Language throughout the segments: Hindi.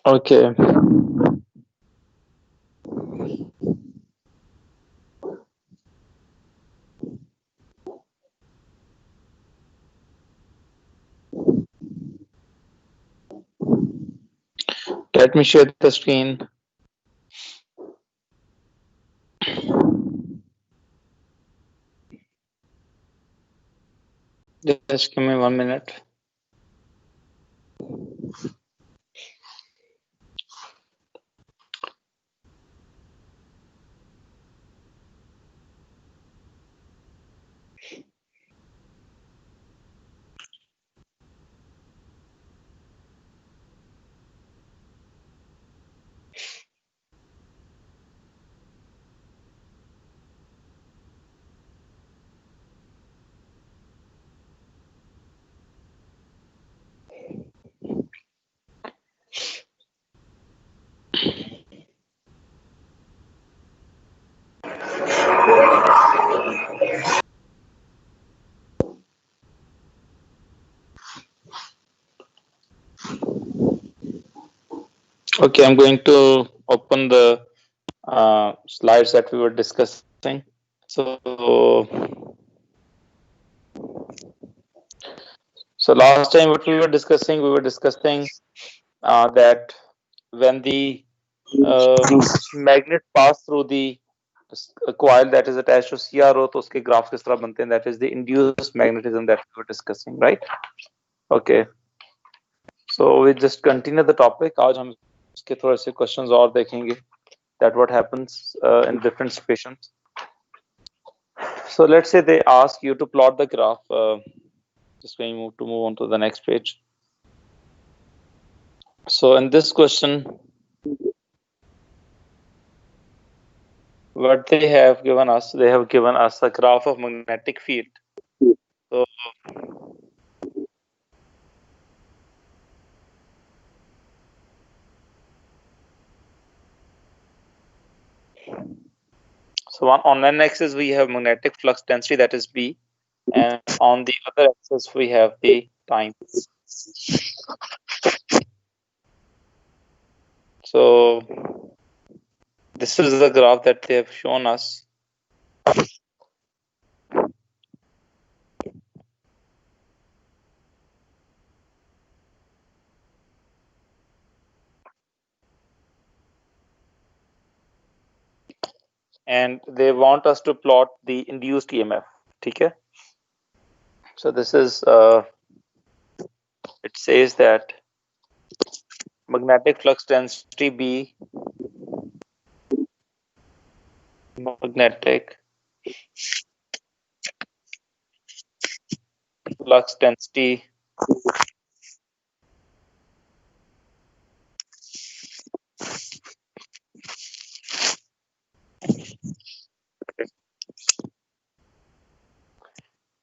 Okay. Let me share the screen. Just give me 1 minute. Okay, I'm going to open the slides that we were discussing. So last time what we were discussing that when the magnet pass through the coil that is attached to CRO, तो उसके graph किस तरह बनते हैं, that is the induced magnetism that we were discussing, right? Okay. So we just continue the topic. आज हम इसके थोड़े से questions और देखेंगे that what happens in different situations. So let's say they ask you to plot the graph. Just going to move on to the next page. So in this question, what they have given us a graph of magnetic field. So on one axis we have magnetic flux density, that is B, and on the other axis we have the time. So this is the graph that they have shown us. And they want us to plot the induced EMF. Okay. So this is it says that magnetic flux density B, magnetic flux density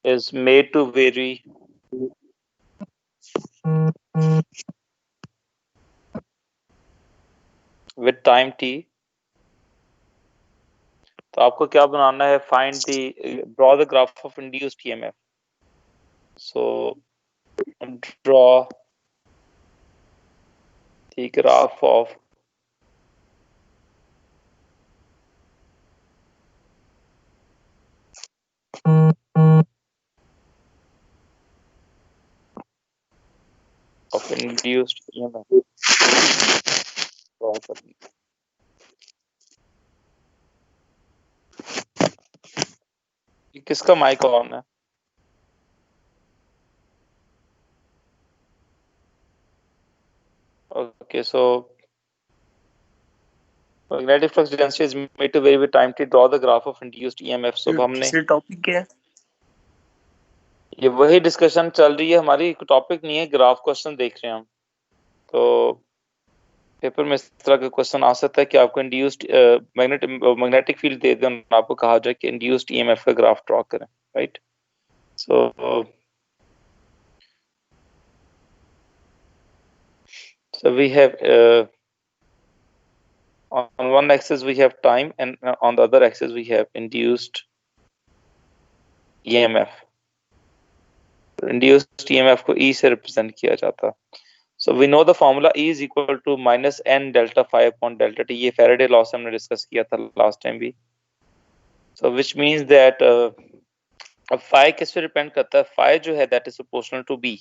is made to vary with time t. तो आपको क्या बनाना है? Draw the graph of induced EMF. So draw the graph of induced EMF. किसका माइक ऑन है? Okay, so magnetic flux density is made to vary with time to draw the graph of induced EMF. So हमने टॉपिक क्या है? ये वही डिस्कशन चल रही है हमारी, टॉपिक नहीं है, ग्राफ क्वेश्चन देख रहे हैं हम. तो पेपर में इस तरह का क्वेश्चन आ सकता है कि आपको इंड्यूस्ड मैग्नेटिक फील्ड दे दें, आपको कहा जाए कि इंड्यूस्ड ईएमएफ का ग्राफ ड्रॉ करें, right? So we have on one axis we have time, and on the other axis we have induced EMF. Induced EMF को E से रिप्रेजेंट किया जाता. So we know the formula E is equal to minus n delta phi upon delta t. ये Faraday law से हमने डिस्कस किया था last time भी. So which means that अब phi किस पे डिपेंड करता है? Phi जो है that is proportional to B.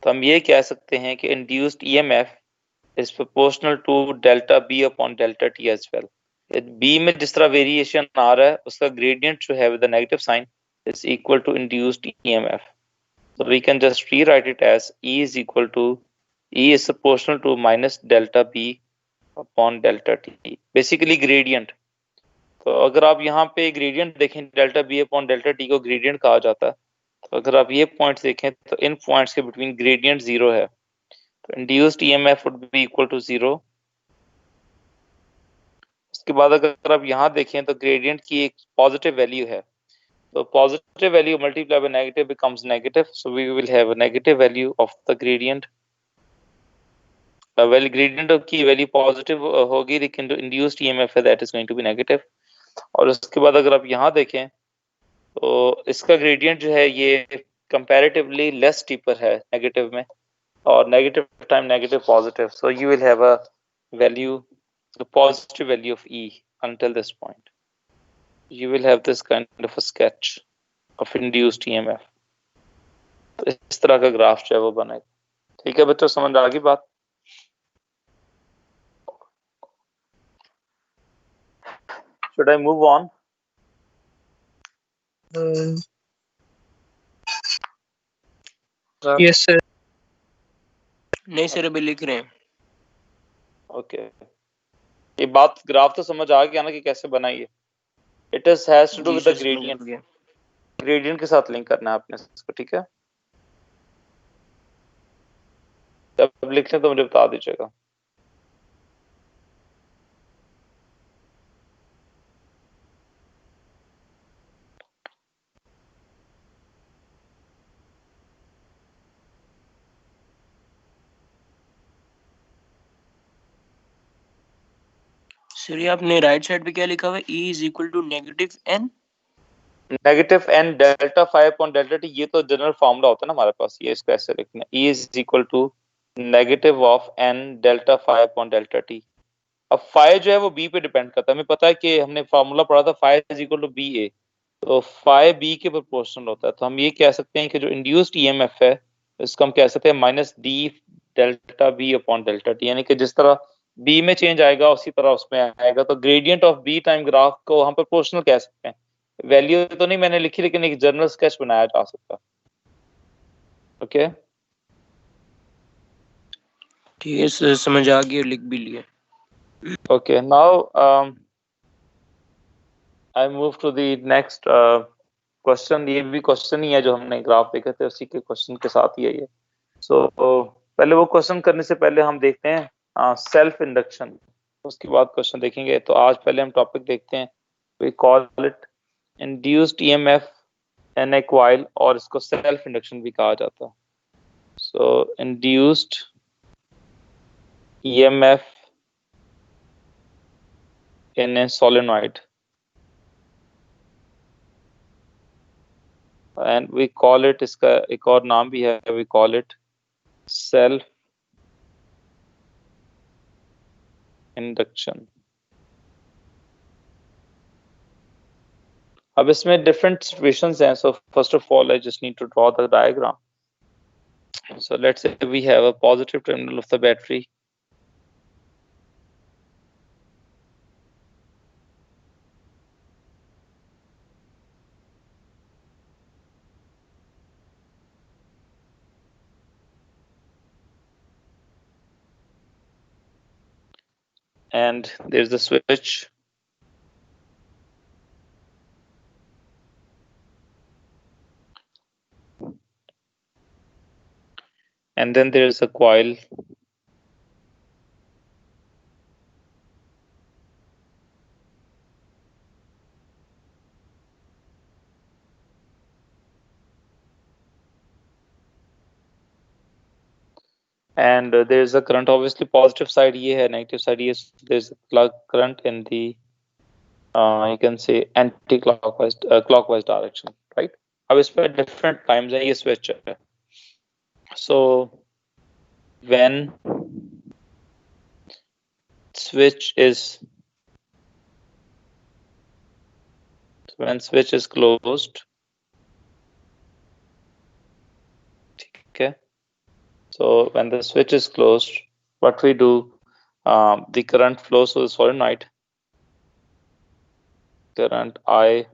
तो हम ये कह सकते हैं कि induced EMF is proportional to delta B upon delta t as well. B में जिस तरह वेरिएशन आ रहा है उसका ग्रेडियंट जो है with the negative sign is equal to induced EMF. So we can just rewrite it as E is equal to E is proportional to minus delta B upon delta t. Basically gradient. तो अगर आप यहाँ पे ग्रेडियंट देखें delta B upon delta T को ग्रेडियंट कहा जाता है. तो अगर आप ये पॉइंट्स देखें तो इन पॉइंट्स के बिटवीन ग्रेडियंट जीरो है. तो induced EMF would be equal to zero. उसके बाद अगर आप यहाँ देखें तो ग्रेडियंट की एक पॉजिटिव वैल्यू है. तो positive value multiply by negative becomes negative. So we will have a negative value of the gradient. Value gradient की वैल्यू पॉजिटिव होगी लेकिन जो इंड्यूस्ड ईएमएफ है that is going to be negative. और उसके बाद अगर आप यहाँ देखें तो इसका ग्रेडियंट जो है ये कंपैरेटिवली लेस स्टीपर है नेगेटिव में. और negative time negative positive. So you will have a value the positive value of E until this point. You will have this kind of a sketch of induced EMF. तो इस तरह का ग्राफ जो है वो बनेगा. ठीक है बच्चों, समझ आ गई बात? Should I move on? Yes sir. नहीं सर अभी लिख रहे हैं. Okay. ये बात ग्राफ तो समझ आ गया ना कि कैसे बनाइए. It has to do with the gradient. Gradient के साथ लिंक करना है आपने इसको. ठीक है, जब लिख लें तो मुझे बता दीजिएगा. सर आपने राइट साइड पे क्या लिखा हुआ है? E is equal to negative n. Negative n delta phi upon delta T. ये तो जनरल फॉर्मूला होता है ना हमारे पास. ये इसको ऐसे लिखना है. E is equal to negative of n delta phi upon delta T. अब फाई जो है वो बी पे डिपेंड करता है. हमें पता है कि हमने फार्मूला पढ़ा था phi is equal to B A. तो फाई बी के प्रोपोर्शनल होता है. तो हम ये कह सकते हैं कि जो इंड्यूस्ड ईएमएफ है इसको हम कह सकते हैं minus D delta B upon delta T. यानी कि जिस तरह बी में चेंज आएगा उसी तरह उसमें आएगा. तो gradient of B time graph को हम प्रोपोर्शनल कह सकते हैं. वैल्यू तो नहीं मैंने लिखी लेकिन एक जनरल स्केच बनाया जा सकता है. ओके ठीक है सर, समझ आ गया, लिख भी लिया. Okay now I move to the next question. ये भी क्वेश्चन ही है जो हमने ग्राफ देखे थे उसी के क्वेश्चन के साथ ही है ये. सो पहले वो क्वेश्चन करने से पहले हम देखते हैं सेल्फ इंडक्शन. उसके बाद क्वेश्चन देखेंगे. तो आज पहले हम टॉपिक देखते हैं. We call it induced EMF in a coil, और इसको सेल्फ इंडक्शन भी कहा जाता है. So induced EMF in a solenoid, and we call it, इसका एक और नाम भी है, we call it self induction. अब इसमें different situations हैं. So first of all I just need to draw the diagram. So let's say we have a positive terminal of the battery. And there's the switch. And then there's a coil. And there's a current, obviously positive side ये है, negative side ये. There's a current in the you can say anti-clockwise clockwise direction, right? अब इस पर different times है ये switch है. So when switch is closed, okay, so when the switch is closed, what we do, the current flows through the solenoid, current I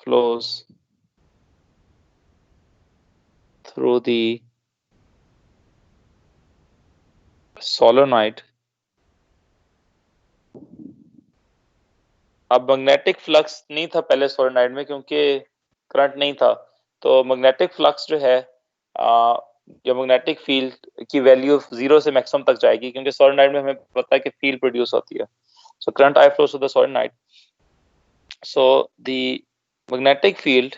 flows through the solenoid. अब मैग्नेटिक फ्लक्स नहीं था पहले सोलेनॉइड में क्योंकि करंट नहीं था, तो मैग्नेटिक फ्लक्स जो है जो मैग्नेटिक फील्ड की वैल्यू 0 से मैक्सिमम तक जाएगी क्योंकि सोलेनॉइड में हमें पता है कि फील्ड प्रोड्यूस होती है. So current I flows through the solenoid. So the magnetic field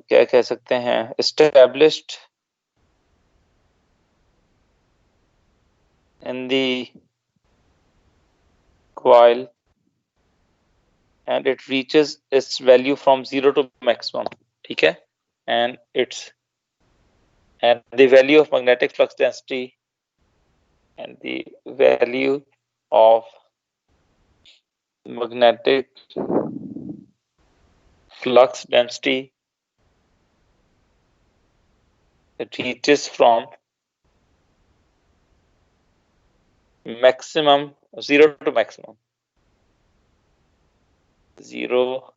क्या कह सकते हैं, established in the coil and it reaches its value from 0 to maximum, ठीक है, and the value of magnetic flux density and the value of magnetic flux density, it reaches from maximum 0 to maximum, 0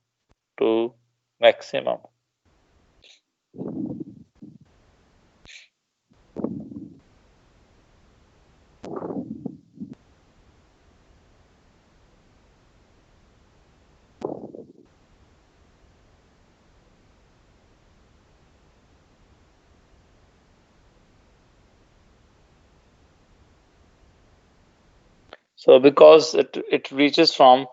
to maximum. So because it reaches from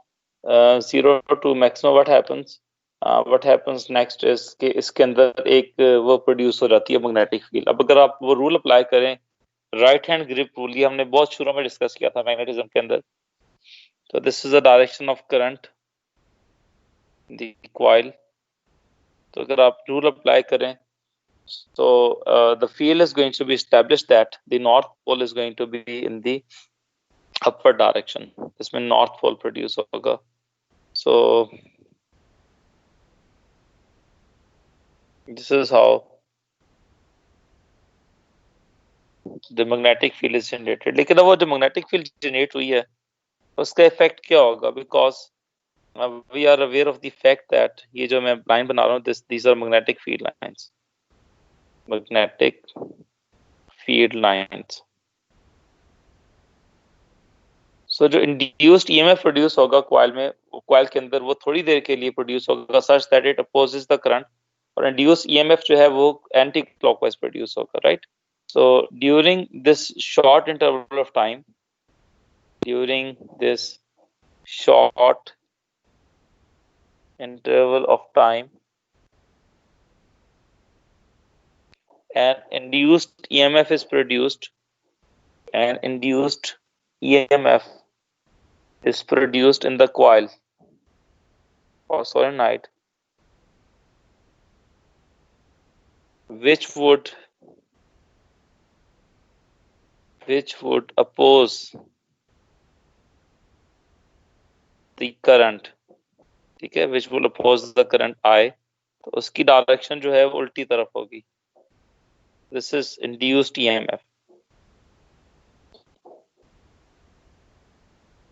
0 to maximum, what happens? What happens next is कि इसके अंदर एक वो प्रोड्यूस हो जाती है मैग्नेटिक फील्ड. अब अगर आप वो रूल अप्लाई करें, राइट हैंड ग्रिप रूल, ये हमने बहुत शुरू में डिस्कस किया था मैग्नेटिज्म के अंदर. तो this is the direction of current the coil. तो अगर आप रूल अप्लाई करें, so the field is going to be established that the north pole is going to be in the upward direction. इसमें north pole produce होगा. So this is how the magnetic field is generated. लेकिन अब वो जो magnetic field generate हुई है उसका effect क्या होगा? Because we are aware of the fact that ये जो मैं line बना रहा हूँ, these are magnetic field lines. Magnetic field lines. So जो induced EMF produce होगा coil में, coil के अंदर वो थोड़ी देर के लिए produce होगा such that it opposes the current, और induced EMF जो है वो anti clockwise produce होगा, right? So during this short interval of time, an induced EMF is produced, and induced EMF is produced in the coil or solenoid, which would oppose the current, ठीक है, which will oppose the current I. तो उसकी डायरेक्शन जो है वो उल्टी तरफ होगी. This is induced EMF.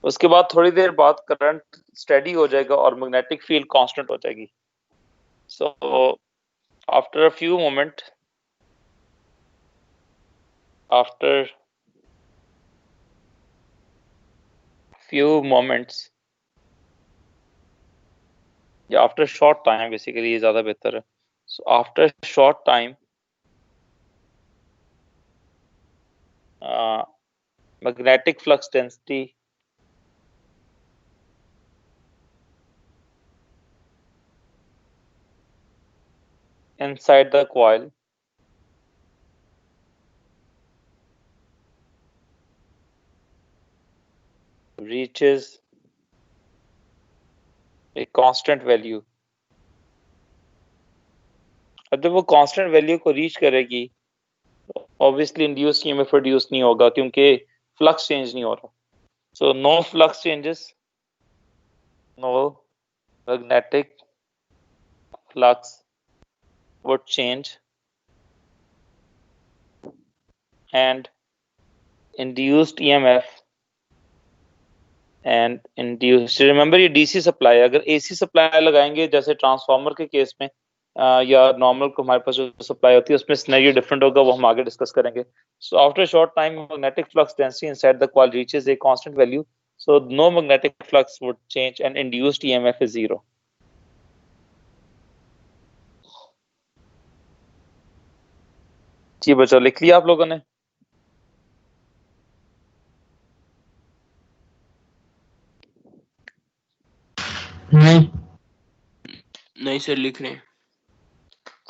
उसके बाद थोड़ी देर बाद करंट स्टेडी हो जाएगा और मैग्नेटिक फील्ड कांस्टेंट हो जाएगी. So after a few moments, या after short time, बेसिकली ये ज्यादा बेहतर है. So after short time, magnetic flux density inside the coil reaches एक कांस्टेंट वैल्यू। अब जब वो कांस्टेंट वैल्यू को रीच करेगी ऑब्वियसली इंड्यूस ईएमएफ प्रोड्यूस नहीं होगा क्योंकि फ्लक्स चेंज नहीं हो रहा। So no flux changes, no magnetic flux would change and induced EMF and induced, remember ये डीसी सप्लाई, अगर एसी सप्लाई लगाएंगे जैसे ट्रांसफार्मर के केस में या नॉर्मल को हमारे पास जो सप्लाई होती है उसमें सिनेरियो डिफरेंट होगा, वो हम आगे डिस्कस करेंगे। So after short time magnetic flux density inside the coil reaches a constant value, so no magnetic flux would change and induced EMF is zero. जी बच्चों लिख लिया आप लोगों ने? नहीं सर लिख रहे हैं।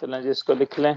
चलें जी इसको लिख लें।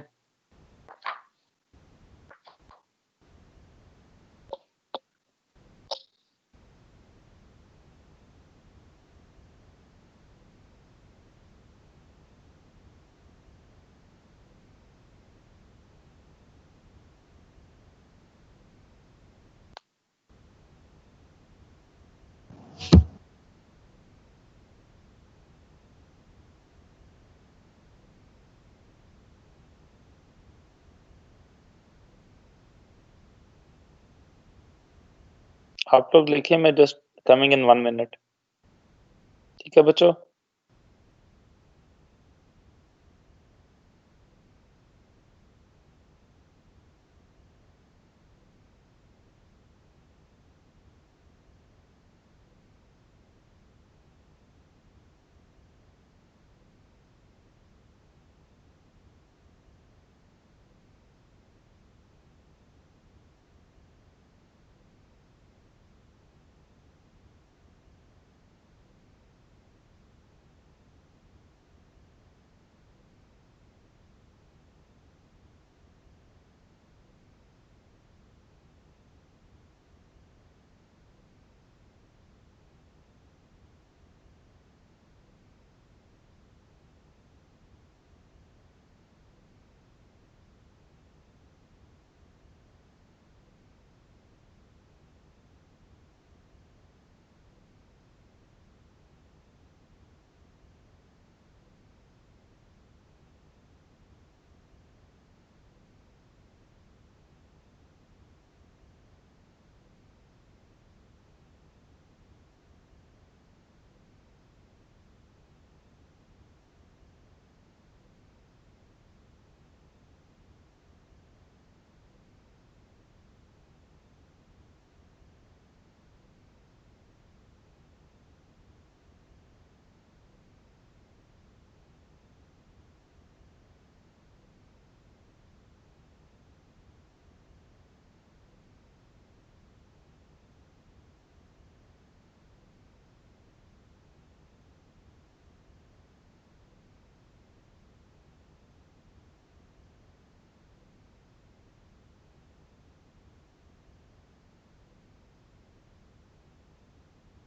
आप लोग लिखिए, मैं जस्ट कमिंग इन 1 मिनट। ठीक है बच्चों?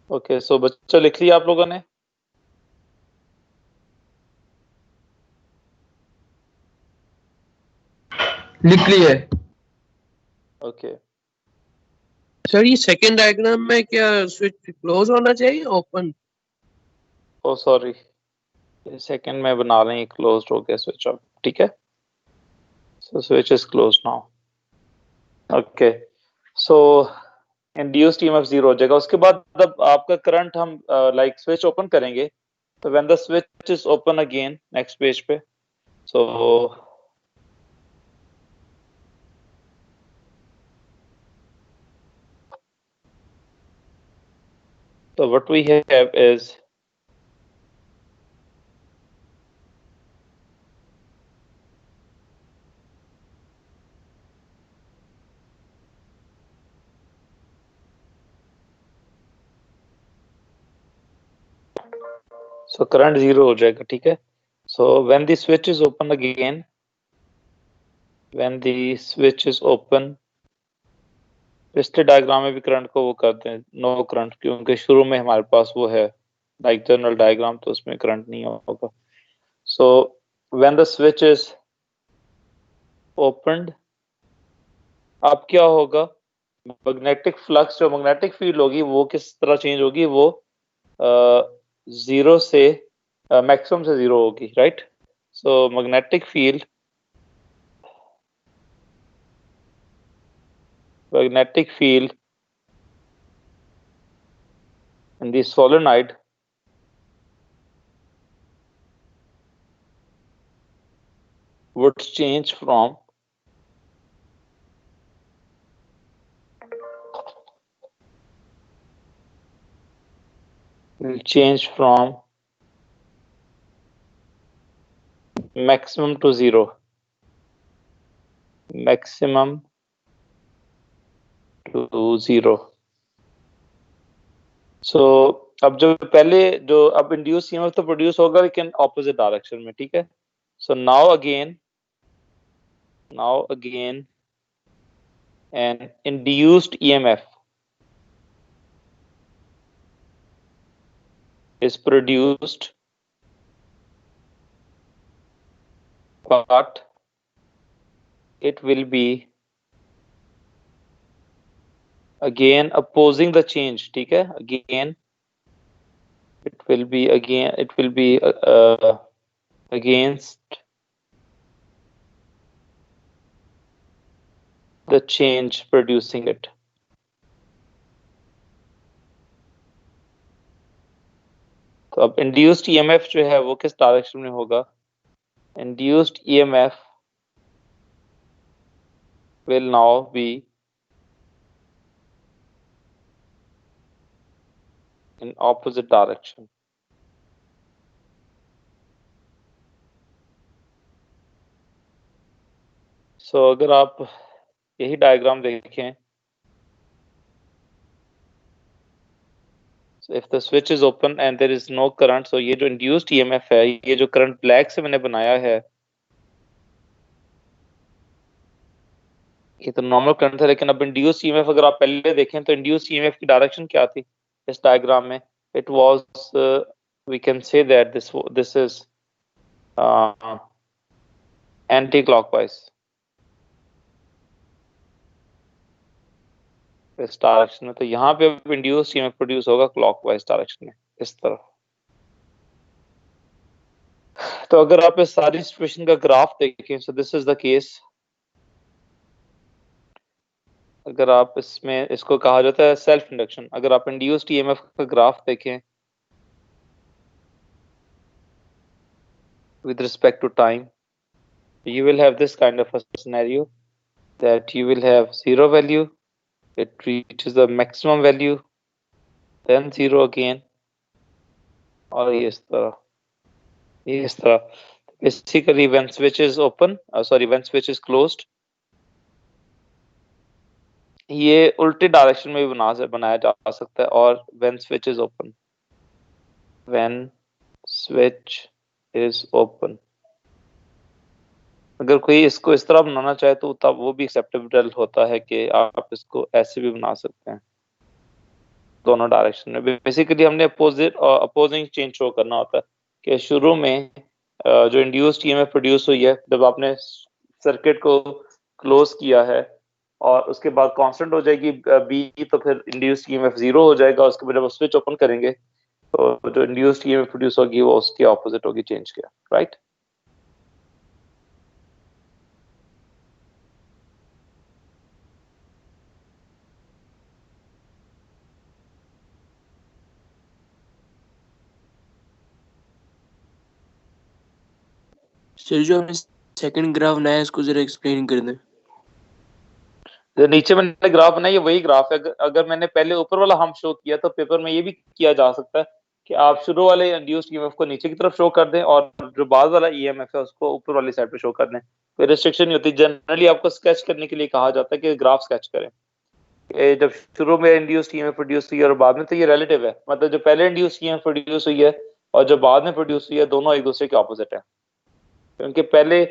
ओके सो बच्चों लिख लिया आप लोगों ने? लिख लिए। ओके सर ये सेकंड डायग्राम में क्या स्विच क्लोज होना चाहिए ओपन? ओ सॉरी, सेकंड में बना रहे हैं, क्लोज्ड हो गया स्विच ऑफ। ठीक है, so switch is closed now. Okay so induced EMF zero हो जाएगा। उसके बाद जब आपका करंट हम लाइक स्विच ओपन करेंगे तो when the switch is open again, next page पे, सो what we have is so current zero हो जाएगा। ठीक है, so when the switch is open again, when the switch is open, पिछले डायग्राम में भी करंट को वो करते हैं नो करंट, क्योंकि शुरू में हमारे पास वो है लाइक जनरल डायग्राम, तो उसमें करंट नहीं होगा. So when the switch is opened, अब क्या होगा, मैग्नेटिक फ्लक्स, जो मैग्नेटिक फील्ड होगी वो किस तरह चेंज होगी, वो जीरो से मैक्सिमम से जीरो होगी, right. So magnetic field in the solenoid would change from maximum to zero. So अब जो पहले जो अब इंड्यूस ईएमएफ तो प्रोड्यूस होगा लेकिन ऑपोजिट डायरेक्शन में, ठीक है. So now again an induced EMF is produced, but it will be again opposing the change, ठीक है. It will be against the change producing it. तो अब induced EMF जो है वो किस डायरेक्शन में होगा, induced EMF will now be in opposite direction. So अगर आप यही डायग्राम देखें, so if the switch is open and there is no current, so ये जो induced EMF है, ये जो करंट ब्लैक से मैंने बनाया है, ये तो नॉर्मल करंट था, लेकिन अब इंड्यूस्ड ईएमएफ अगर आप पहले देखें तो इंड्यूस्ड ईएमएफ की डायरेक्शन क्या थी इस डायग्राम में. It was, we can say that this is anti clockwise इस डायरेक्शन में. तो यहाँ पे इंड्यूस्ड ईएमएफ प्रोड्यूस होगा क्लॉकवाइज डायरेक्शन में, इस तरफ. तो अगर आप इस सारी सिचुएशन का ग्राफ देखें, so this is the case. अगर आप इसमें, इसको कहा जाता है सेल्फ इंडक्शन. अगर आप इंड्यूस्ड ईएमएफ का ग्राफ देखें with respect to time, you will have this kind of a scenario that you will have zero value, it reaches the maximum value, then zero again, और ये इस तरह. Basically when switch is open, when switch is closed, ये उल्टे डायरेक्शन में भी बनाया जा सकता है. और when switch is open, अगर कोई इसको इस तरह बनाना चाहे तो तब वो भी एक्सेप्टेबल होता है कि आप इसको ऐसे भी बना सकते हैं, दोनों डायरेक्शन में. बेसिकली हमने अपोजिंग चेंज शो करना होता है कि शुरू में जो इंड्यूस्ड ईएमएफ प्रोड्यूस हुई है, जब आपने सर्किट को क्लोज किया है और उसके बाद कांस्टेंट हो जाएगी बी, तो फिर इंड्यूस्ड ईएमएफ जीरो हो जाएगा. उसके बाद जब स्विच ओपन करेंगे तो जो इंड्यूस्ड ईएमएफ प्रोड्यूस होगी वो उसके ऑपोजिट होगी चेंज किया, राइट. सर जो हमने सेकंड ग्राफ बनाया इसको जरा एक्सप्लेन कर दें. जो नीचे मैंने ग्राफ बनाया ये वही ग्राफ है. अगर मैंने पहले ऊपर वाला हम शो किया तो पेपर में ये भी किया जा सकता है कि आप शुरू वाले इंड्यूस्ड ईएमएफ को नीचे की तरफ शो कर दें और जो बाद वाला ईएमएफ है उसको ऊपर वाली साइड पे शो कर दें. कोई रिस्ट्रिक्शन नहीं होती. जनरली आपको स्केच करने के लिए कहा जाता है कि ग्राफ स्केच करें. जब शुरू में इंड्यूस्ड ईएमएफ प्रोड्यूस हुई है और बाद में, तो ये रिलेटिव है. मतलब जो पहले इंड्यूस्ड ईएमएफ प्रोड्यूस हुई है और जो बाद में प्रोड्यूस हुई है, दोनों एक दूसरे के ऑपोजिट है. क्योंकि पहले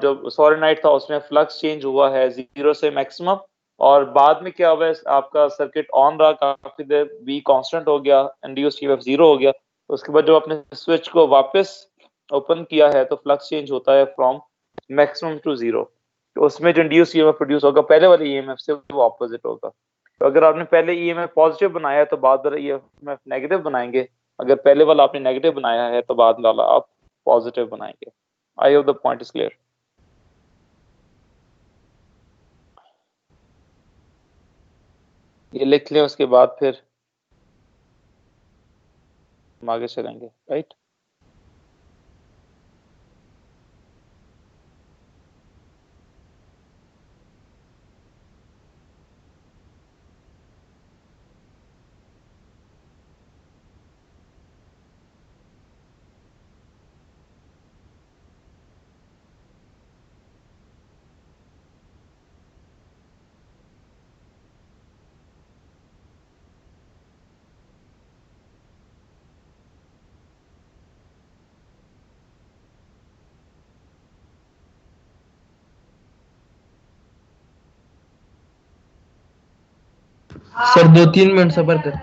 जो सोलेनोइड था उसमें फ्लक्स चेंज हुआ है जीरो से मैक्सिमम, और बाद में क्या हुआ है, आपका सर्किट ऑन रहा काफी देर, V कांस्टेंट हो गया, इंड्यूस्ड ईएमएफ 0 हो गया, तो उसके बाद जब आपने स्विच को वापस ओपन किया है तो फ्लक्स चेंज होता है फ्रॉम मैक्सिमम टू 0। तो उसमें जो इंड्यूस्ड ईएमएफ प्रोड्यूस होगा पहले वाले ईएमएफ से वो ऑपोजिट होगा। तो अगर आपने पहले ईएमएफ पॉजिटिव बनाया है तो बाद वाला ईएमएफ नेगेटिव बनाएंगे, अगर पहले वाला आपने नेगेटिव बनाया है तो बाद वाला आप पॉजिटिव बनाएंगे। I hope the point is clear. ये लिख लें, उसके बाद फिर हम आगे चलेंगे, राइट। सर 2-3 मिनट सबर कर।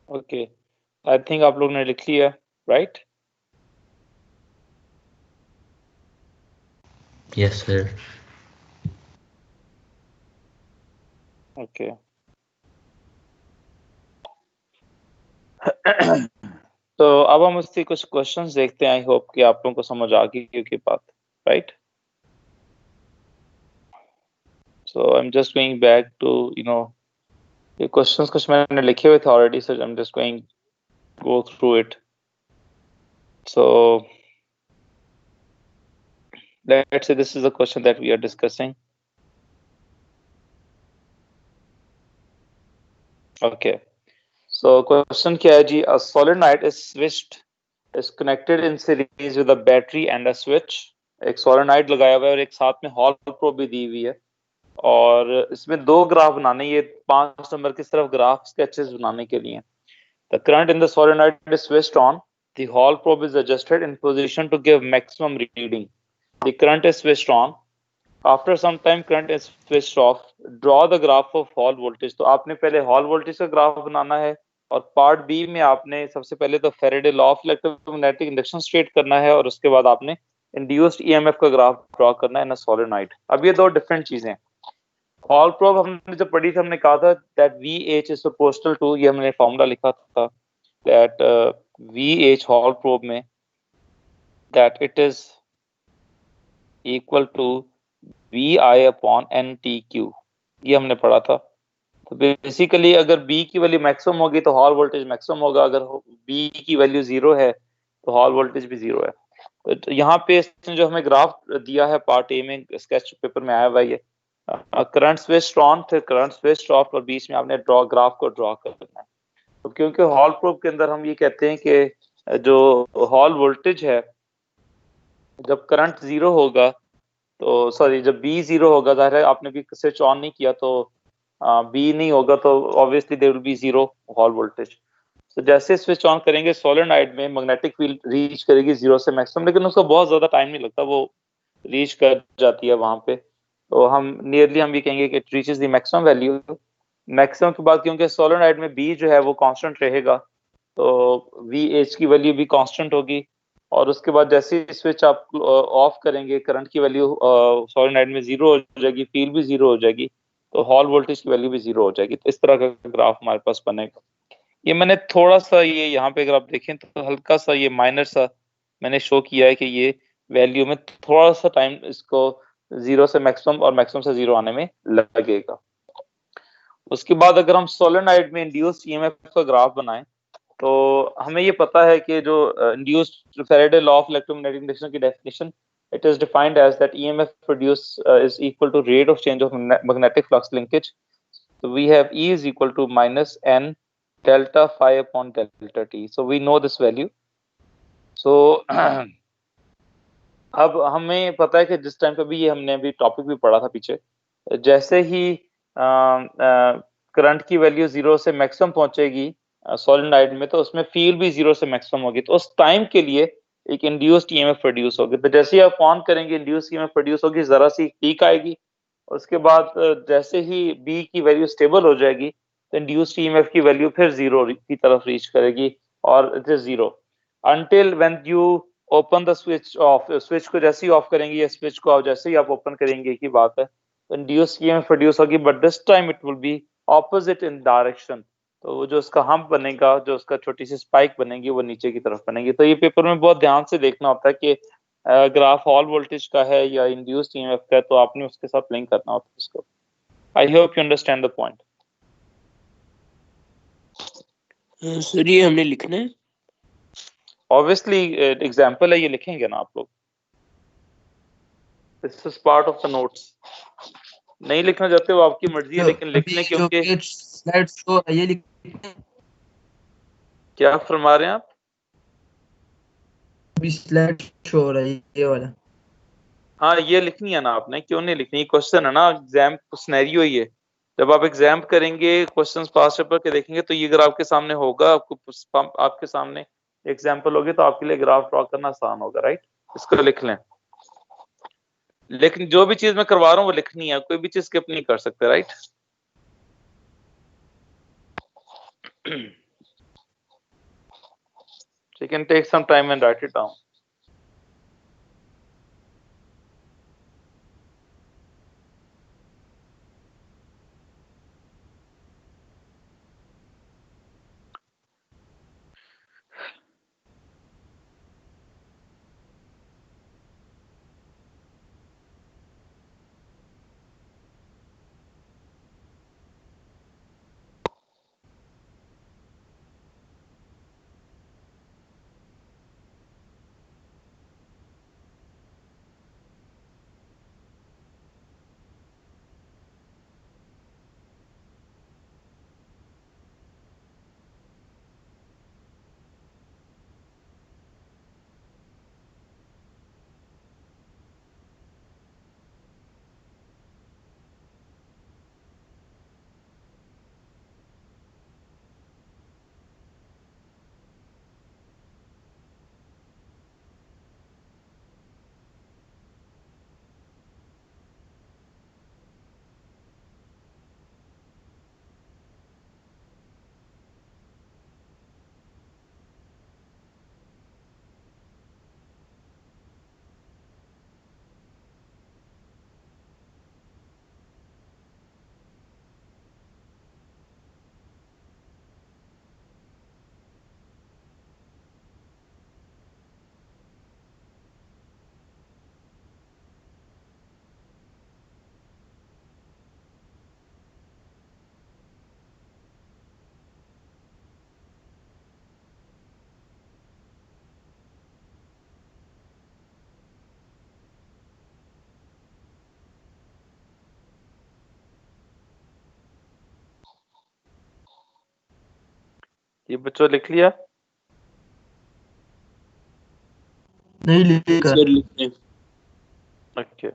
ओके, आई थिंक आप लोग ने लिख लिया, राइट। Yes sir. ओके तो अब हम उससे कुछ क्वेश्चंस देखते हैं। आई होप कि आप लोगों को समझ आ गई होगी बात, right. So I am just going back to ये क्वेश्चंस कुछ मैंने लिखे हुए थे already, so I am just going go through it. So let's say this is the question that we are discussing. Okay, so question क्या है जी, a solenoid is switched is connected in series with a battery and a switch. एक solenoid लगाया हुआ है और एक साथ में हॉल प्रोब भी दी हुई है, और इसमें दो ग्राफ बनाने, ये 5 नंबर की तरफ ग्राफ स्केचेस बनाने के लिए। The current in the solenoid is switched on. The hall probe is adjusted in position to give maximum reading. The current is switched on. After some time, current is switched off. Draw the graph of hall voltage. तो आपने पहले हॉल वोल्टेज का ग्राफ बनाना है, और पार्ट बी में आपने सबसे पहले तो Faraday law of electromagnetic induction state करना है, और उसके बाद आपने इंड्यूस्ड ईएमएफ का ग्राफ ड्रॉ करना है इन अ सोलेनॉइड। अब ये दो डिफरेंट चीजें हैं। हॉल प्रोब हमने जब पढ़ी थी, हमने कहा था दैट VH इज प्रोपोर्शनल टू, ये हमने फॉर्मूला लिखा था दैट VH हॉल प्रोब में that it is equal to VI upon NTQ, ये हमने पढ़ा था। तो बेसिकली अगर B की वैल्यू मैक्सिमम होगी तो हॉल वोल्टेज मैक्सिमम होगा, अगर B की वैल्यू 0 है तो हॉल वोल्टेज भी 0 है। तो यहाँ पे इसने जो हमें ग्राफ दिया है पार्ट ए में, स्केच पेपर में आया हुआ है, करंट स्विच ऑन, फिर करंट स्विच ऑफ, और बीच में आपने ग्राफ को ड्रॉ करना है। तो क्योंकि हॉल प्रूफ के अंदर हम ये कहते हैं कि जो हॉल वोल्टेज है, जब करंट जीरो होगा, तो सॉरी जब बी जीरो होगा, जाहिर है आपने भी स्विच ऑन नहीं किया तो बी नहीं होगा, तो obviously there will be zero Hall voltage. तो जैसे स्विच ऑन करेंगे सोलेनोइड में मैग्नेटिक फील्ड रीच करेगी जीरो से मैक्सिमम, लेकिन उसको बहुत ज्यादा टाइम नहीं लगता, वो रीच कर जाती है वहां पे। तो हम नियरली हम ये कहेंगे कि it reaches the maximum value. Maximum के बाद क्योंकि सोलेनोइड में बी जो है वो कांस्टेंट रहेगा, तो वी एच की वैल्यू भी कांस्टेंट होगी। और उसके बाद जैसे ही स्विच आप ऑफ करेंगे, करंट की वैल्यू सोलेनोइड में जीरो हो जाएगी, फील्ड भी जीरो हो जाएगी, तो हॉल वोल्टेज की वैल्यू भी जीरो हो जाएगी। तो इस तरह का ग्राफ हमारे पास बनेगा। ये मैंने थोड़ा सा ये यहाँ पे अगर आप देखें तो हल्का सा ये माइनर सा मैंने शो किया है कि ये वैल्यू में थोड़ा सा टाइम इसको जीरो से मैक्सिमम और मैक्सिमम से जीरो आने में लगेगा। उसके बाद अगर हम सोलेनोइड में इंड्यूस्ड ईएमएफ का ग्राफ बनाएं, तो हमें ये पता है कि जो induced Faraday law of electromagnetic induction की definition, it is defined as that EMF produced is equal to rate of change of magnetic flux linkage. So we have E is equal to minus N delta phi upon delta T. So we know this value. So अब हमें पता है कि जिस टाइम पे भी ये हमने अभी टॉपिक भी पढ़ा था पीछे, जैसे ही करंट की वैल्यू जीरो से मैक्सिमम पहुंचेगी सोलेनोइड में, तो उसमें फील्ड भी जीरो से मैक्सिमम होगी, तो उस टाइम के लिए एक इंड्यूस्ड ईएमएफ प्रोड्यूस होगी। तो जैसे ही आप ऑन करेंगे, इंड्यूस्ड ईएमएफ प्रोड्यूस होगी, जरा सी पीक आएगी। उसके बाद जैसे ही बी की वैल्यू स्टेबल हो जाएगी, तो इंड्यूस्ड ईएमएफ की वैल्यू फिर जीरो की तरफ रीच करेगी, और it is zero until when you open the switch off। Switch को जैसे ही ऑफ करेंगे या स्विच को आप जैसे ही आप ओपन करेंगे, एक ही बात है, तो इंड्यूस ईएमएफ प्रोड्यूस होगी, but this time it will be opposite in direction. तो वो जो उसका हम्प बनेगा, जो उसका छोटी सी स्पाइक बनेगी, वो नीचे की तरफ बनेगी। तो ये पेपर में बहुत ध्यान से देखना होता है कि ग्राफ हॉल वोल्टेज का है या इंड्यूस्ड ईएमएफ का है, तो आपने उसके साथ लिंक करना होता है इसको। I hope you understand the point. Sir ये हमने लिखना है? ऑब्वियसली एग्जांपल है, ये लिखेंगे ना आप लोग, this is part of the notes. नहीं लिखना चाहते हो आपकी मर्जी है, लेकिन लिख लें, क्योंकि स्लाइड शो ये लिखते हैं, क्या फरमा रहे हैं आप? अभी स्लाइड शो हो रहा है ये वाला। हाँ, ये लिखनी है ना आपने, क्यों नहीं लिखनी? क्वेश्चन है ना, एग्जाम सिनेरियो ही है। जब आप एग्जाम करेंगे, क्वेश्चंस पास पेपर के देखेंगे, तो ये अगर आपके सामने होगा, आपके सामने एग्जाम्पल होगी, तो आपके लिए ग्राफ ड्रॉ करना आसान होगा, राइट? इसको लिख लें। लेकिन जो भी चीज मैं करवा रहा हूँ वो लिखनी है, कोई भी चीज स्किप नहीं कर सकते, right? You can take some time and write it down. ये बच्चों लिख लिया? नहीं लिखा। सर लिखते हैं। ओके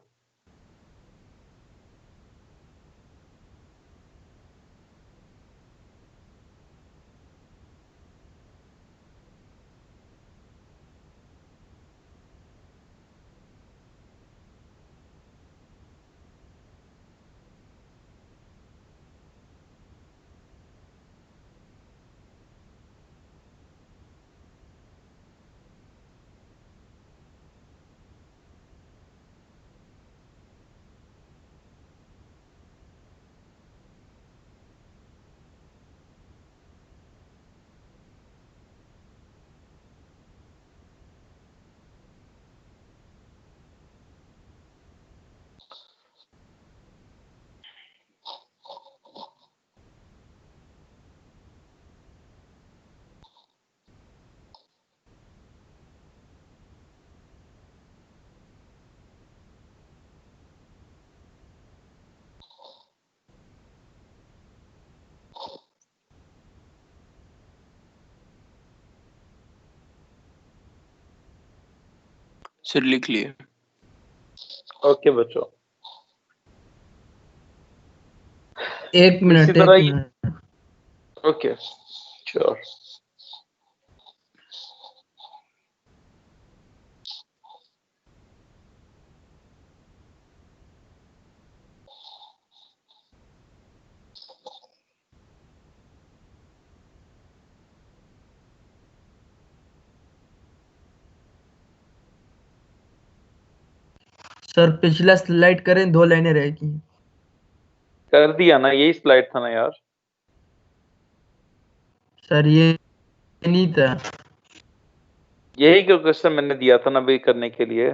सर लिख लिए। ओके बच्चों, एक इसी मिनट तरह एक ये मिनट। Okay sure. सर पिछला स्लाइड करें, 2 लाइनें रहेगी। कर दिया ना, यही स्लाइड था ना यार। सर ये नहीं था। यही क्वेश्चन मैंने दिया था ना अभी करने के लिए।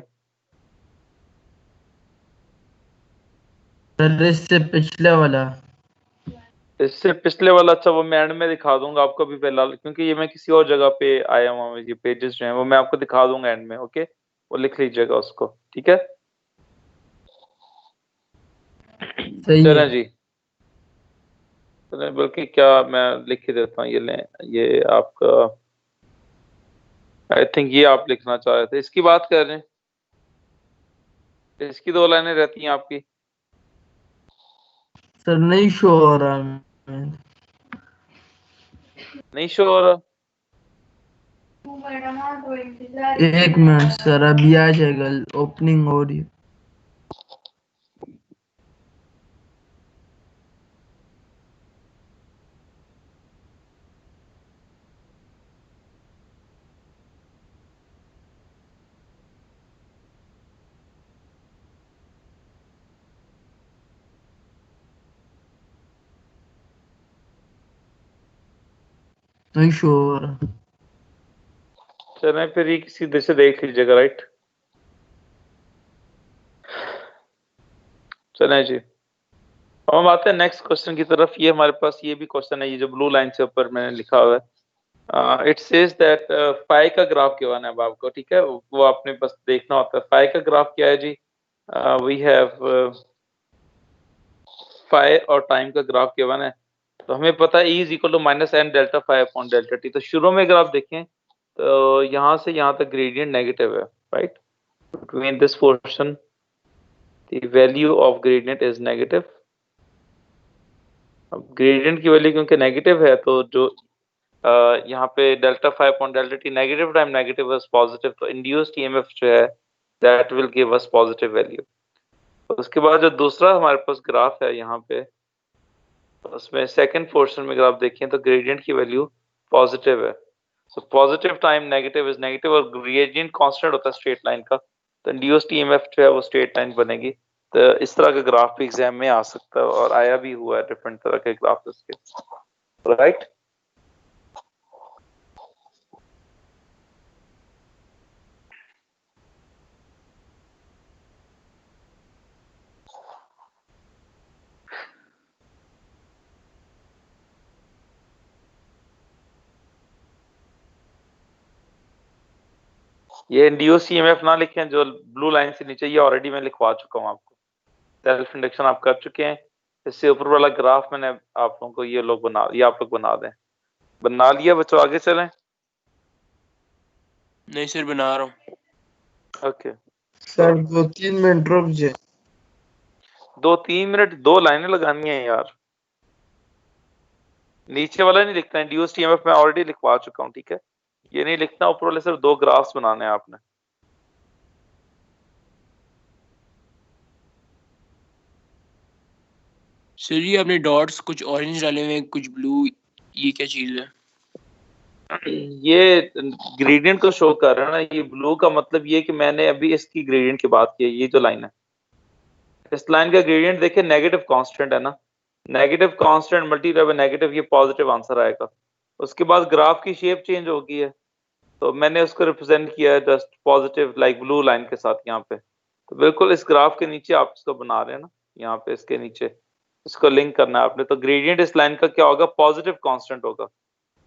सर इससे पिछला वाला। इससे पिछले वाला, अच्छा वो मैं एंड में दिखा दूंगा आपको अभी फिलहाल, क्योंकि ये मैं किसी और जगह पे आया हुआ हूँ। ये पेजेस जो हैं वो मैं आपको दिखा दूंगा एंड में। ओके, वो लिख लीजिएगा उसको, ठीक है? सही है। चलें जी, चलें, बल्कि क्या मैं लिख ही देता हूँ। ये लें, ये आपका, आई थिंक ये आप लिखना चाह रहे थे, इसकी बात कर रहे हैं। इसकी 2 लाइनें रहती हैं आपकी। सर नहीं शो हो रहा है। नहीं शो हो रहा? एक मिनट सर, अभी आ जाएगा। ओपनिंग हो रही है। नहीं शो हो रहा। चलें फिर, ये सीधे से देख लीजिएगा, राइट? चलें जी, अब हम आते हैं नेक्स्ट क्वेश्चन की तरफ। ये हमारे पास ये भी क्वेश्चन है, ये जो ब्लू लाइन से ऊपर मैंने लिखा हुआ है। इट सेज दैट फाई का ग्राफ गिवन है अब आपको, ठीक है? वो आपने बस देखना होता है। फाई का ग्राफ क्या है जी? वी हैव फाई और टाइम का ग्राफ गिवन है। तो हमें पता है E is equal to minus N delta phi upon delta T. तो शुरू में अगर आप देखें तो यहाँ से यहाँ तक ग्रेडियंट नेगेटिव है, right? Between this portion the value of gradient is negative. अब ग्रेडियंट की वैल्यू क्योंकि नेगेटिव है, तो जो यहाँ पे delta phi upon delta T negative time negative is positive, तो इंड्यूस्ड ईएमएफ जो है that will give us positive value. उसके बाद जो दूसरा हमारे पास ग्राफ है यहाँ पे, उसमें सेकंड पोर्शन में अगर आप देखें तो ग्रेडियंट की वैल्यू पॉजिटिव है। So positive time negative is negative, और ग्रेडियंट कांस्टेंट होता है स्ट्रेट लाइन का, तो इंड्यूस्ड ईएमएफ जो है वो स्ट्रेट लाइन बनेगी। तो इस तरह का ग्राफ भी एग्जाम में आ सकता है, और आया भी हुआ है डिफरेंट तरह के ग्राफ इसके, राइट? ये इंड्यूस ईएमएफ ना लिखें जो ब्लू लाइन से नीचे, ये ऑलरेडी मैं लिखवा चुका हूँ आपको। सेल्फ इंडक्शन आप कर चुके हैं। इससे ऊपर वाला ग्राफ मैंने आप लोगों को ये आप लोग बना दें। बना लिया बच्चों, आगे चलें? नहीं सर बना रहा हूँ। ओके, सर 2-3 मिनट रुक जाए। 2-3 मिनट, 2 लाइनें लगानी है यार। नीचे वाला नहीं लिखना, इंड्यूस्ड ईएमएफ मैं ऑलरेडी लिखवा चुका हूँ, ठीक है? ये नहीं लिखना, ऊपर वाले सिर्फ 2 ग्राफ्स बनाने हैं आपने। सर ये आपने डॉट्स कुछ ऑरेंज डाले हुए हैं, कुछ ब्लू, ये क्या चीज है? ये ग्रेडियंट को शो कर रहा है ना। ये ब्लू का मतलब ये कि मैंने अभी इसकी ग्रेडियंट की बात की है। ये जो लाइन है, इस लाइन का ग्रेडियंट देखिए नेगेटिव कांस्टेंट है ना। Negative constant multiply by negative, ये पॉजिटिव आंसर आएगा। उसके बाद ग्राफ की शेप चेंज हो गई है, तो मैंने उसको रिप्रेजेंट किया है just positive like blue line के साथ यहाँ पे। तो बिल्कुल इस ग्राफ के नीचे आप इसको बना रहे हैं ना, यहाँ पे इसके नीचे इसको लिंक करना है आपने। तो ग्रेडियंट इस लाइन का क्या होगा? पॉजिटिव कांस्टेंट होगा।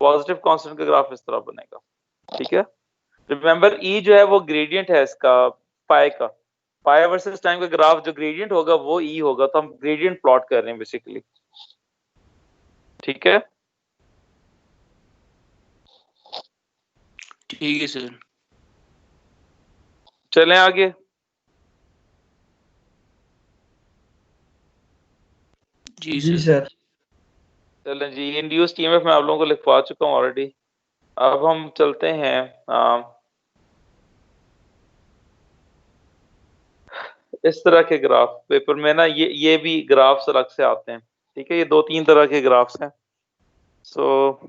पॉजिटिव कांस्टेंट का ग्राफ इस तरह बनेगा, ठीक है? रिमेंबर ई जो है वो ग्रेडियंट है इसका, पाई का। पाई वर्सेस टाइम का ग्राफ जो ग्रेडियंट होगा वो ई होगा। तो हम ग्रेडियंट प्लॉट कर रहे हैं बेसिकली, ठीक है? ठीक है सर। चलें आगे। जी जी सर। सर। चलें जी, इंड्यूस्ड ईएमएफ मैं आप लोगों को लिखवा चुका हूँ ऑलरेडी। अब हम चलते हैं इस तरह के ग्राफ पेपर में ना, ये भी ग्राफ्स अलग से आते हैं, ठीक है? ये 2-3 तरह के ग्राफ्स हैं। So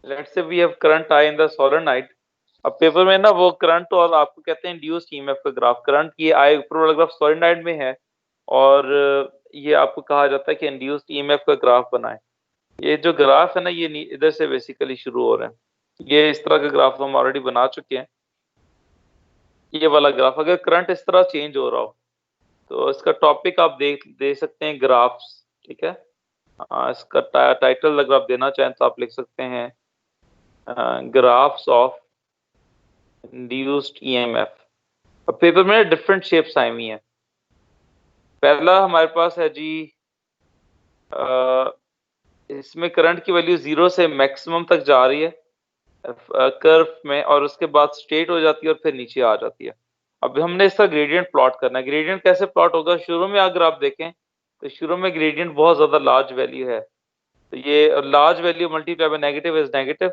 let's say we have current I in the solenoid. अब पेपर में ना वो करंट और आपको कहते हैं इंड्यूस्ड ईएमएफ का ग्राफ। करंट की आई ऊपर वाला ग्राफ सोलेनोइड में है, और ये आपको कहा जाता है कि इंड्यूस्ड ईएमएफ का ग्राफ बनाएं। ये जो ग्राफ है ना, ये इधर से बेसिकली शुरू हो रहे हैं। ये इस तरह का ग्राफ हम ऑलरेडी बना चुके हैं। ये वाला ग्राफ, अगर करंट इस तरह चेंज हो रहा हो तो इसका टॉपिक आप दे सकते हैं ग्राफ्स, ठीक है? इसका टाइटल अगर आप देना चाहें तो आप लिख सकते हैं ग्राफ्स ऑफ इंड्यूस्ड ईएमएफ। अब पेपर में डिफरेंट शेप्स आई हुई हैं। पहला हमारे पास है जी, इसमें करंट की वैल्यू 0 से मैक्सिमम तक जा रही है कर्व में, और उसके बाद स्ट्रेट हो जाती है और फिर नीचे आ जाती है। अब हमने इसका ग्रेडियंट प्लॉट करना है। ग्रेडियंट कैसे प्लॉट होगा? शुरू में अगर आप देखें तो शुरू में ग्रेडियंट बहुत ज्यादा लार्ज वैल्यू है, तो ये large value multiply by negative is negative.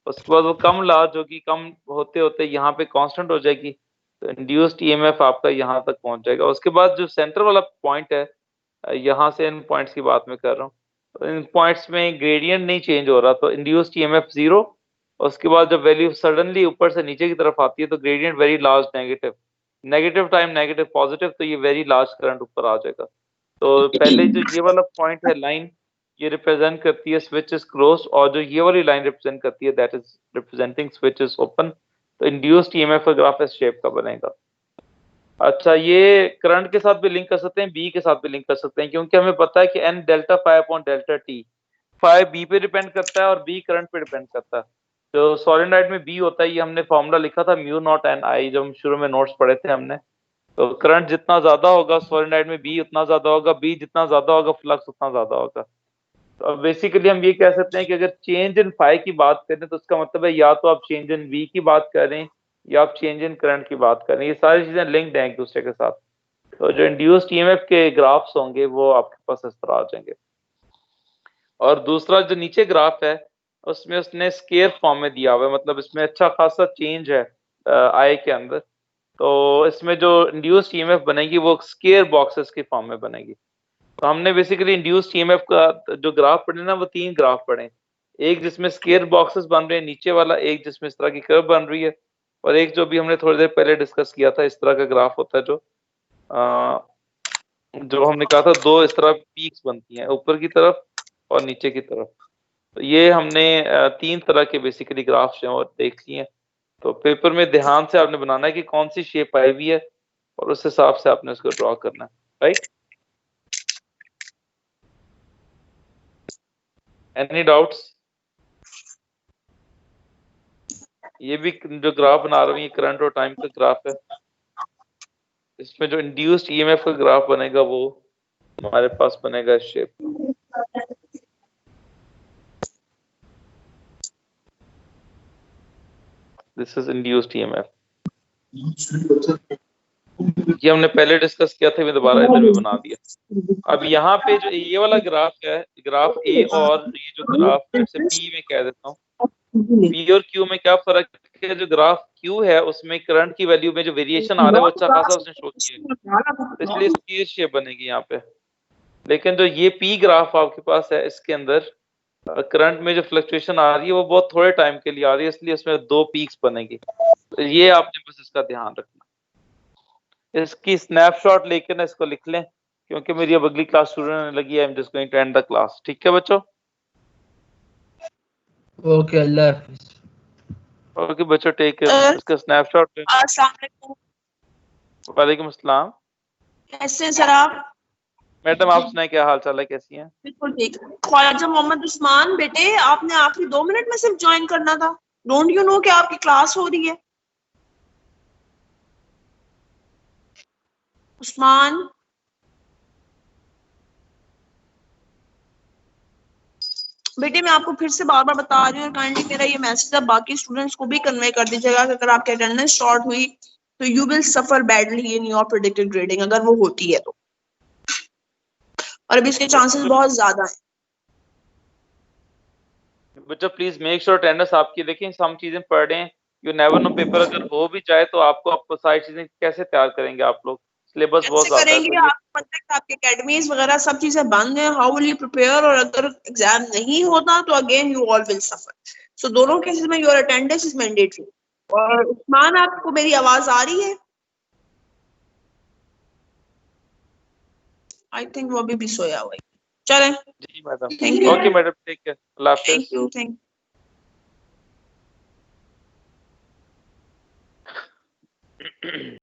उसके बाद वो कम लार्ज होगी, कम होते होते यहाँ पे कांस्टेंट हो जाएगी, तो इंड्यूस्ड ईएमएफ आपका यहाँ तक पहुंच जाएगा। उसके बाद जो सेंटर वाला पॉइंट है, यहाँ से इन पॉइंट्स की बात मैं कर रहा हूँ, तो इन पॉइंट्स में ग्रेडियंट नहीं चेंज हो रहा, तो इंड्यूस्ड ईएमएफ 0। उसके बाद जब वैल्यू सडनली ऊपर से नीचे की तरफ आती है तो gradient very large negative, negative time negative positive, तो ये वेरी लार्ज करंट ऊपर आ जाएगा। तो पहले जो ये वाला पॉइंट है लाइन, ये रिप्रेजेंट करती है स्विच इज क्लोज, और जो ये वाली लाइन रिप्रेजेंट करती है that is representing switch is open. तो इंड्यूस्ड ईएमएफ का ग्राफ इस शेप का बनेगा। अच्छा, ये करंट के साथ भी लिंक कर सकते हैं, बी के साथ भी लिंक कर सकते हैं, क्योंकि हमें पता है कि N delta phi upon delta T, phi B पे डिपेंड करता है और बी करंट पे डिपेंड करता है। जो सोलेनोइड में बी होता है, ये हमने फॉर्मूला लिखा था म्यू नॉट एन आई, जब हम शुरू में नोट्स पढ़े थे हमने। तो करंट जितना ज्यादा होगा सोलेनोइड में, बी उतना ज्यादा होगा, बी जितना ज्यादा होगा फ्लक्स उतना ज्यादा होगा। तो बेसिकली हम ये कह सकते हैं कि अगर चेंज इन फाई की बात करें तो उसका मतलब है या तो आप चेंज इन वी की बात कर रहे हैं या आप चेंज इन करंट की बात कर रहे हैं। ये सारी चीजें लिंक्ड हैं एक दूसरे के साथ। तो जो इंड्यूस्ड ईएमएफ के ग्राफ्स होंगे वो आपके पास इस तरह आ जाएंगे। और दूसरा जो नीचे ग्राफ है उसमें उसने स्केयर फॉर्म में दिया हुआ है, मतलब इसमें अच्छा खासा चेंज है आई के अंदर। तो इसमें जो इंड्यूस्ड ईएमएफ बनेगी वो स्केयर बॉक्सेस की फॉर्म में बनेगी। तो हमने बेसिकली इंड्यूस्ड ईएमएफ का जो ग्राफ पढ़े ना, वो 3 ग्राफ पढ़े। एक जिसमें स्केयर बॉक्सेस बन रहे हैं नीचे वाला, एक जिसमें इस तरह की कर्व बन रही है, और एक जो भी हमने थोड़ी देर पहले डिस्कस किया था, इस तरह का ग्राफ होता है जो हमने कहा था 2 इस तरह पीक्स बनती हैं, ऊपर की तरफ और नीचे की तरफ। तो ये हमने 3 तरह के बेसिकली ग्राफ्स हैं और देख लिए हैं। तो पेपर में ध्यान से आपने बनाना है कि कौन सी शेप आई हुई है और उस हिसाब से आपने उसको ड्रॉ करना है, राइट? Any doubts? ये भी जो ग्राफ बना रहा हूँ ये करंट और टाइम का ग्राफ है। इसमें जो इंड्यूस्ड ईएमएफ का ग्राफ बनेगा वो हमारे पास बनेगा shape. This is induced EMF. ये हमने पहले डिस्कस किया था, मैं दोबारा इधर भी बना दिया। अब यहाँ पे जो ये वाला ग्राफ है, ग्राफ ए, और ये जो ग्राफ है इसे पी में कह देता हूँ। पी और क्यू में क्या फर्क है? जो ग्राफ क्यू है उसमें करंट की वैल्यू में जो वेरिएशन आ रहा है वो अच्छा खासा उसने शो किया है, इसलिए इसकी शेप बनेगी यहाँ पे। लेकिन जो ये पी ग्राफ आपके पास है इसके अंदर करंट में जो फ्लक्चुएशन आ रही है वो बहुत थोड़े टाइम के लिए आ रही है, इसलिए इसमें दो पीक्स बनेगी। तो ये आपने बस इसका ध्यान रखना। इसकी स्नैपशॉट लेके ना इसको लिख लें, क्योंकि मेरी अब अगली क्लास शुरू होने लगी है। I am just going to end the class. ठीक है बच्चों? ओके, अल्लाह हाफिज। ओके बच्चों, टेक केयर। इसका स्नैपशॉट लें। अस्सलाम वालेकुम। वालेकुम अस्सलाम। कैसे हैं सर आप? मैडम आप सुनाए, क्या हाल चाल है, कैसी हैं? बिल्कुल ठीक। ख्वाजा मोहम्मद उस्मान, बेटे आपने आखिरी 2 मिनट में सिर्फ ज्वाइन करना था। डोंट यू नो कि आपकी क्लास हो रही है? उस्मान, बेटे मैं आपको फिर से बार बार बता रही हूँ, और काइंडली मेरा ये मैसेज है बाकी स्टूडेंट्स को भी कन्वे कर दीजिएगा कि अगर आपकी अटेंडेंस शॉर्ट हुई तो you will suffer badly in your predicted grading, अगर वो होती है तो। और अभी इसके चांसेस बहुत ज्यादा हैं। बच्चों प्लीज मेक श्योर अटेंडेंस आपकी, देखिए हम चीजें पढ़ रहे हैं। यू नेवर नो, पेपर अगर हो भी जाए तो आपको सारी चीजें कैसे तैयार करेंगे आप लोग? सिलेबस बहुत कैसे ज्यादा है। करेंगे? आपको पता है कि आपके एकेडमीज वगैरह सब चीजें बंद हैं। How will you prepare? और अगर एग्जाम नहीं होता तो again you all will suffer. So दोनों केसेस में योर अटेंडेंस इज मैंडेटरी। और उस्मान, आपको मेरी आवाज आ रही है? आई थिंक वो अभी भी सोया हुआ है। चलें, जी madam. Thank you. Okay madam, take care. अल्लाह हाफिज। Thank you. थैंक